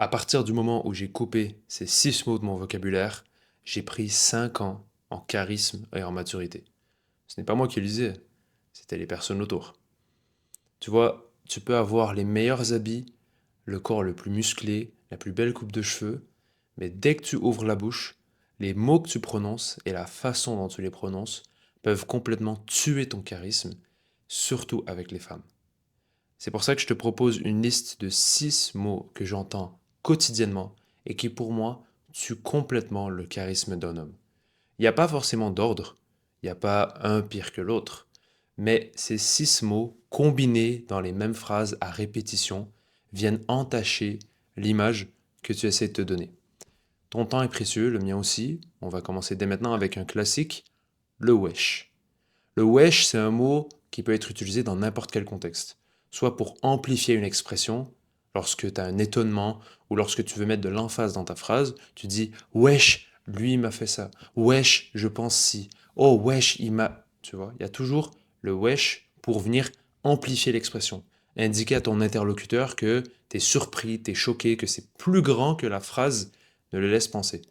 À partir du moment où j'ai coupé ces 6 mots de mon vocabulaire, j'ai pris 5 ans en charisme et en maturité. Ce n'est pas moi qui le disais, c'était les personnes autour. Tu vois, tu peux avoir les meilleurs habits, le corps le plus musclé, la plus belle coupe de cheveux, mais dès que tu ouvres la bouche, les mots que tu prononces et la façon dont tu les prononces peuvent complètement tuer ton charisme, surtout avec les femmes. C'est pour ça que je te propose une liste de 6 mots que j'entends quotidiennement et qui pour moi tuent complètement le charisme d'un homme. Il n'y a pas forcément d'ordre, il n'y a pas un pire que l'autre, mais ces 6 mots combinés dans les mêmes phrases à répétition viennent entacher l'image que tu essaies de te donner. Ton temps est précieux, le mien aussi. On va commencer dès maintenant avec un classique, le wesh. Le wesh, c'est un mot qui peut être utilisé dans n'importe quel contexte. Soit pour amplifier une expression, lorsque tu as un étonnement, ou lorsque tu veux mettre de l'emphase dans ta phrase, tu dis wesh, lui il m'a fait ça. Wesh, je pense si. Oh wesh, il m'a. Tu vois, il y a toujours le wesh pour venir amplifier l'expression. Indiquer à ton interlocuteur que tu es surpris, tu es choqué, que c'est plus grand que la phrase ne le laisse penser.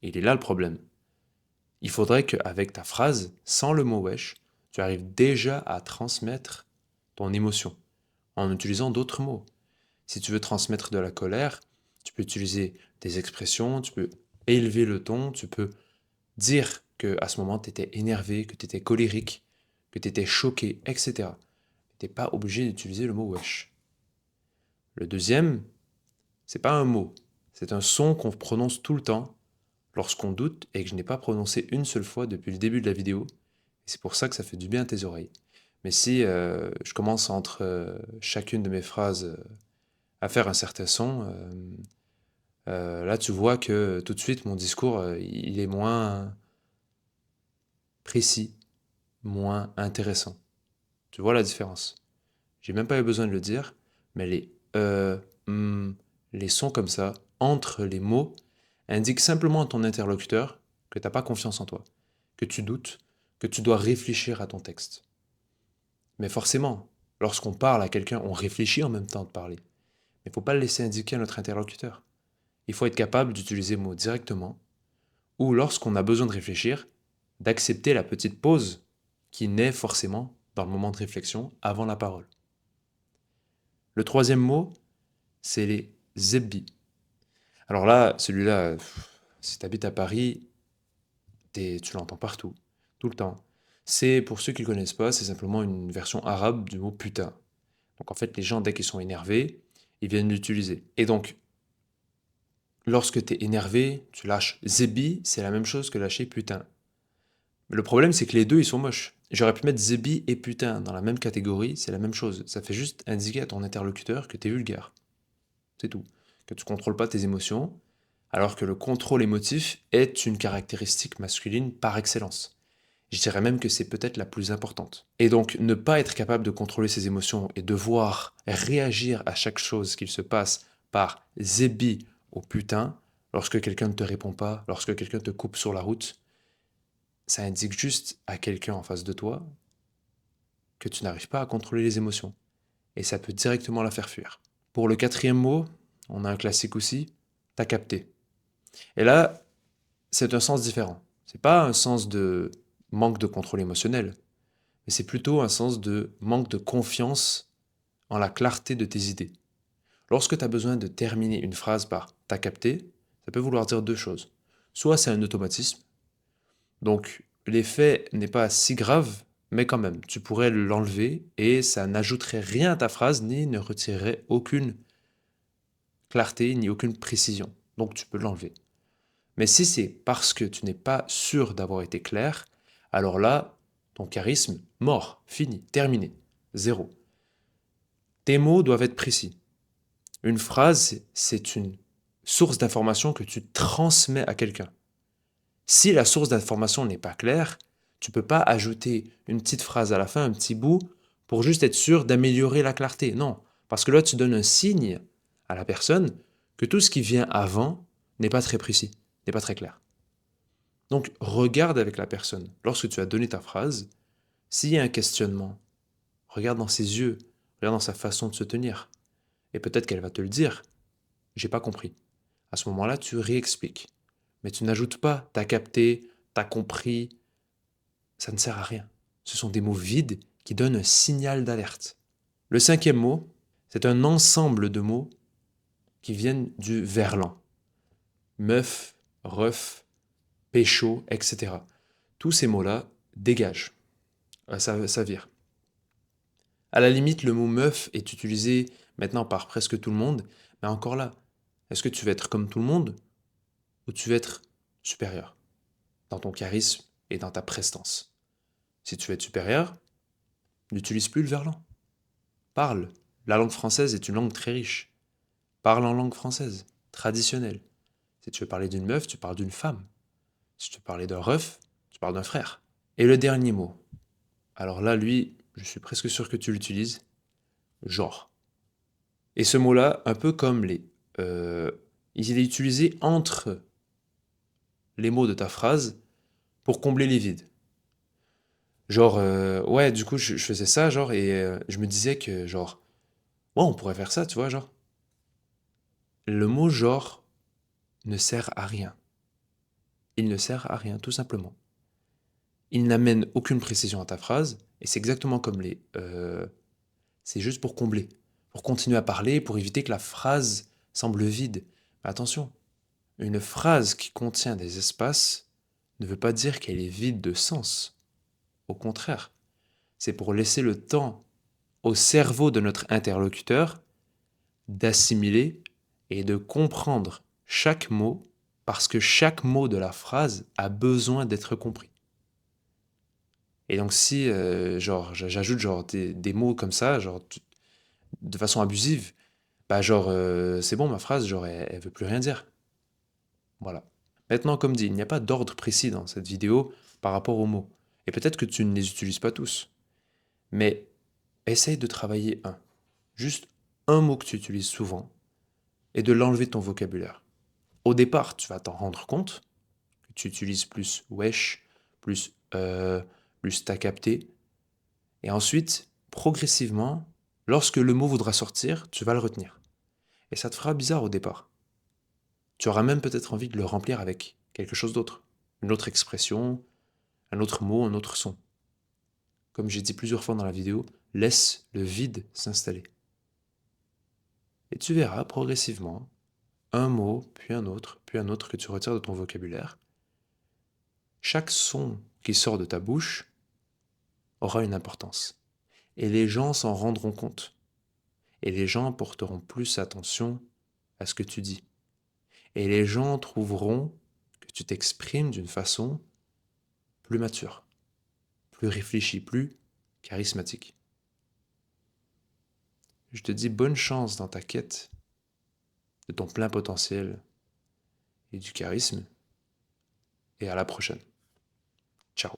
Et il est là le problème. Il faudrait qu'avec ta phrase, sans le mot wesh, tu arrives déjà à transmettre ton émotion en utilisant d'autres mots. Si tu veux transmettre de la colère, tu peux utiliser des expressions, tu peux élever le ton, tu peux dire que à ce moment tu étais énervé, que tu étais colérique, que tu étais choqué, etc. Tu n'es pas obligé d'utiliser le mot wesh. Le deuxième, c'est pas un mot, c'est un son qu'on prononce tout le temps lorsqu'on doute et que je n'ai pas prononcé une seule fois depuis le début de la vidéo. Et c'est pour ça que ça fait du bien à tes oreilles. Mais si je commence entre chacune de mes phrases à faire un certain son, là tu vois que tout de suite mon discours il est moins précis, moins intéressant. Tu vois la différence. J'ai même pas eu besoin de le dire, mais hmm, les sons comme ça, entre les mots, indiquent simplement à ton interlocuteur que tu n'as pas confiance en toi, que tu doutes, que tu dois réfléchir à ton texte. Mais forcément, lorsqu'on parle à quelqu'un, on réfléchit en même temps de parler. Mais il ne faut pas le laisser indiquer à notre interlocuteur. Il faut être capable d'utiliser le mot directement, ou lorsqu'on a besoin de réfléchir, d'accepter la petite pause qui naît forcément dans le moment de réflexion avant la parole. Le troisième mot, c'est les zebbi. Alors là, celui-là, si tu habites à Paris, tu l'entends partout, tout le temps. C'est, pour ceux qui ne le connaissent pas, c'est simplement une version arabe du mot putain. Donc en fait, les gens, dès qu'ils sont énervés, ils viennent l'utiliser. Et donc, lorsque tu es énervé, tu lâches zébi, c'est la même chose que lâcher putain. Mais le problème, c'est que les deux, ils sont moches. J'aurais pu mettre zébi et putain dans la même catégorie, c'est la même chose. Ça fait juste indiquer à ton interlocuteur que tu es vulgaire. C'est tout. Que tu contrôles pas tes émotions, alors que le contrôle émotif est une caractéristique masculine par excellence. Je dirais même que c'est peut-être la plus importante. Et donc, ne pas être capable de contrôler ses émotions et devoir réagir à chaque chose qu'il se passe par zébi ou putain, lorsque quelqu'un ne te répond pas, lorsque quelqu'un te coupe sur la route, ça indique juste à quelqu'un en face de toi que tu n'arrives pas à contrôler les émotions. Et ça peut directement la faire fuir. Pour le quatrième mot, on a un classique aussi, t'as capté. Et là, c'est un sens différent. C'est pas un sens de manque de contrôle émotionnel, mais c'est plutôt un sens de manque de confiance en la clarté de tes idées. Lorsque tu as besoin de terminer une phrase par t'as capté, ça peut vouloir dire deux choses. Soit c'est un automatisme, donc l'effet n'est pas si grave, mais quand même, tu pourrais l'enlever et ça n'ajouterait rien à ta phrase ni ne retirerait aucune clarté ni aucune précision. Donc tu peux l'enlever. Mais si c'est parce que tu n'es pas sûr d'avoir été clair, alors là, ton charisme, mort, fini, terminé, zéro. Tes mots doivent être précis. Une phrase, c'est une source d'information que tu transmets à quelqu'un. Si la source d'information n'est pas claire, tu ne peux pas ajouter une petite phrase à la fin, un petit bout, pour juste être sûr d'améliorer la clarté. Non, parce que là, tu donnes un signe à la personne que tout ce qui vient avant n'est pas très précis, n'est pas très clair. Donc, regarde avec la personne. Lorsque tu as donné ta phrase, s'il y a un questionnement, regarde dans ses yeux, regarde dans sa façon de se tenir. Et peut-être qu'elle va te le dire. j'ai pas compris. À ce moment-là, tu réexpliques. Mais tu n'ajoutes pas t'as capté, t'as compris, ça ne sert à rien. Ce sont des mots vides qui donnent un signal d'alerte. Le cinquième mot, c'est un ensemble de mots qui viennent du verlan. Meuf, ref, pécho, etc. Tous ces mots-là dégagent. Ça vire. À la limite, le mot meuf est utilisé maintenant par presque tout le monde, mais encore là, est-ce que tu veux être comme tout le monde ou tu veux être supérieur dans ton charisme et dans ta prestance? Si tu veux être supérieur, n'utilise plus le verlan. Parle. La langue française est une langue très riche. Parle en langue française, traditionnelle. Si tu veux parler d'une meuf, tu parles d'une femme. Si tu veux parler d'un ref, tu parles d'un frère. Et le dernier mot. Alors là, lui, je suis presque sûr que tu l'utilises. Genre. Et ce mot-là, un peu comme il est utilisé entre les mots de ta phrase pour combler les vides. Genre, ouais, du coup, je faisais ça, genre, et je me disais que, genre, ouais, on pourrait faire ça, tu vois, genre. Le mot genre ne sert à rien. Il ne sert à rien, tout simplement. Il n'amène aucune précision à ta phrase, et c'est exactement comme c'est juste pour combler, pour continuer à parler, pour éviter que la phrase semble vide. Mais attention, une phrase qui contient des espaces ne veut pas dire qu'elle est vide de sens. Au contraire, c'est pour laisser le temps au cerveau de notre interlocuteur d'assimiler et de comprendre chaque mot parce que chaque mot de la phrase a besoin d'être compris. Et donc si genre j'ajoute genre des mots comme ça, genre de façon abusive, bah genre c'est bon ma phrase, genre elle veut plus rien dire. Voilà. Maintenant, comme dit, il n'y a pas d'ordre précis dans cette vidéo par rapport aux mots. Et peut-être que tu ne les utilises pas tous. Mais essaye de travailler un. Juste un mot que tu utilises souvent et de l'enlever de ton vocabulaire. Au départ, tu vas t'en rendre compte que tu utilises plus wesh, plus t'as capté. Et ensuite, progressivement, lorsque le mot voudra sortir, tu vas le retenir. Et ça te fera bizarre au départ. Tu auras même peut-être envie de le remplir avec quelque chose d'autre. Une autre expression, un autre mot, un autre son. Comme j'ai dit plusieurs fois dans la vidéo, laisse le vide s'installer. Et tu verras progressivement un mot, puis un autre que tu retires de ton vocabulaire. Chaque son qui sort de ta bouche aura une importance. Et les gens s'en rendront compte. Et les gens porteront plus attention à ce que tu dis. Et les gens trouveront que tu t'exprimes d'une façon plus mature, plus réfléchie, plus charismatique. Je te dis bonne chance dans ta quête de ton plein potentiel et du charisme. Et à la prochaine. Ciao.